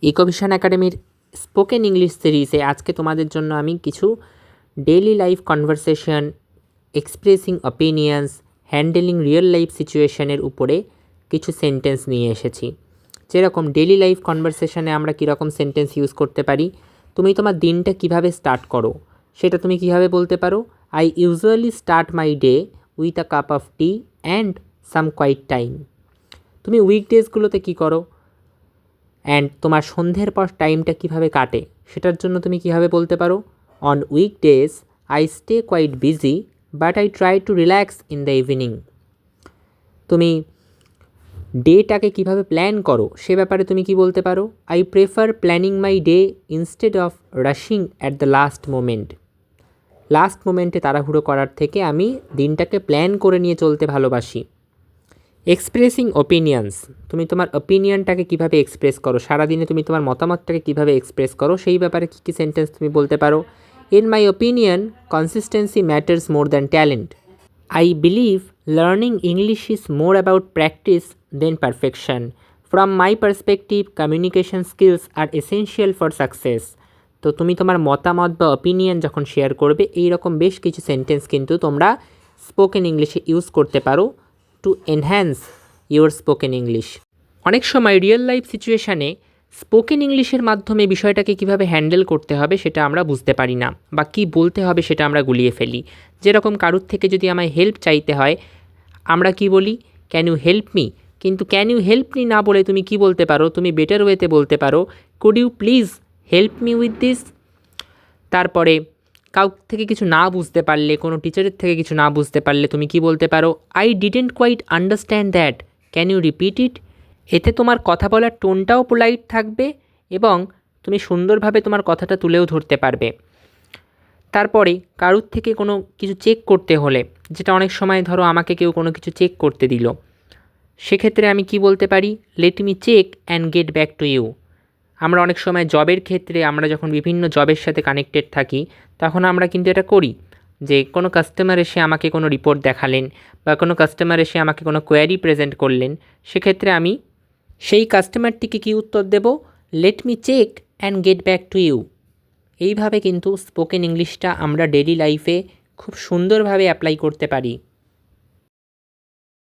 ইকোভিশন একাডেমির spoken English সিরিজে আজকে তোমাদের জন্য আমি কিছু daily life conversation, expressing opinions, handling real life সিচুয়েশনের উপরে কিছু সেন্টেন্স নিয়ে এসেছি। যেরকম ডেইলি লাইফ কনভারসেশনে আমরা কীরকম সেন্টেন্স ইউজ করতে পারি, তুমি তোমার দিনটা কিভাবে স্টার্ট করো সেটা তুমি কিভাবে বলতে পারো। I usually start my day with a cup of tea and some quiet time. তুমি উইকডেজগুলোতে কী করো অ্যান্ড তোমার সন্ধ্যের পর টাইমটা কিভাবে কাটে সেটার জন্য তুমি কিভাবে বলতে পারো। On weekdays I stay quiet busy but I try to relax in the evening. তুমি ডেটাকে কিভাবে প্ল্যান করো সে ব্যাপারে তুমি কি বলতে পারো। I prefer planning my day instead of rushing at the last moment. Last মোমেন্টে তাড়াহুড়ো করার থেকে আমি দিনটাকে প্ল্যান করে নিয়ে চলতে ভালোবাসি। এক্সপ্রেসিং ওপিনিয়ন্স, তুমি তোমার ওপিনিয়নটাকে কীভাবে এক্সপ্রেস করো, সারাদিনে তুমি তোমার মতামতটাকে কীভাবে এক্সপ্রেস করো সেই ব্যাপারে কী কী সেন্টেন্স তুমি বলতে পারো। In my opinion consistency matters more than talent. I believe learning English is more about practice than perfection. From my perspective communication skills are essential for success. তো তুমি তোমার মতামত বা ওপিনিয়ন যখন শেয়ার করবে এই রকম বেশ কিছু সেন্টেন্স কিন্তু তোমরা স্পোকেন ইংলিশে ইউজ করতে পারো to enhance your spoken English. অনেক সময় রিয়েল লাইফ সিচুয়েশানে স্পোকেন ইংলিশের মাধ্যমে বিষয়টাকে কিভাবে হ্যান্ডেল করতে হবে সেটা আমরা বুঝতে পারি না, বা কী বলতে হবে সেটা আমরা গুলিয়ে ফেলি। যেরকম কারুর থেকে যদি আমায় হেল্প চাইতে হয় আমরা কি বলি, ক্যান ইউ হেল্প মি। কিন্তু ক্যান ইউ হেল্প মি না বলে তুমি কি বলতে পারো, তুমি বেটার ওয়েতে বলতে পারো could you please help me with this. তারপরে কাউ থেকে কিছু না বুঝতে পারলে, কোনো টিচারের থেকে কিছু না বুঝতে পারলে তুমি কি বলতে পারো, I didn't quite understand that, can you repeat it. এতে তোমার কথা বলার টোনটাও পোলাইট থাকবে এবং তুমি সুন্দরভাবে তোমার কথাটা তুলেও ধরতে পারবে। তারপরে কারুর থেকে কোনো কিছু চেক করতে হলে, যেটা অনেক সময় ধরো আমাকে কেউ কোনো কিছু চেক করতে দিল, সেক্ষেত্রে আমি কি বলতে পারি, let me check and get back to you. আমরা অনেক সময় জবের ক্ষেত্রে আমরা যখন বিভিন্ন জবের সাথে কানেক্টেড থাকি তখন আমরা কিন্তু এটা করি যে কোনো কাস্টমার এসে আমাকে কোনো রিপোর্ট দেখালেন বা কোনো কাস্টমার এসে আমাকে কোনো কোয়ারি প্রেজেন্ট করলেন, সেক্ষেত্রে আমি সেই কাস্টমারটিকে কী উত্তর দেব, let me check and get back to you. এইভাবে কিন্তু স্পোকেন ইংলিশটা আমরা ডেইলি লাইফে খুব সুন্দরভাবে অ্যাপ্লাই করতে পারি।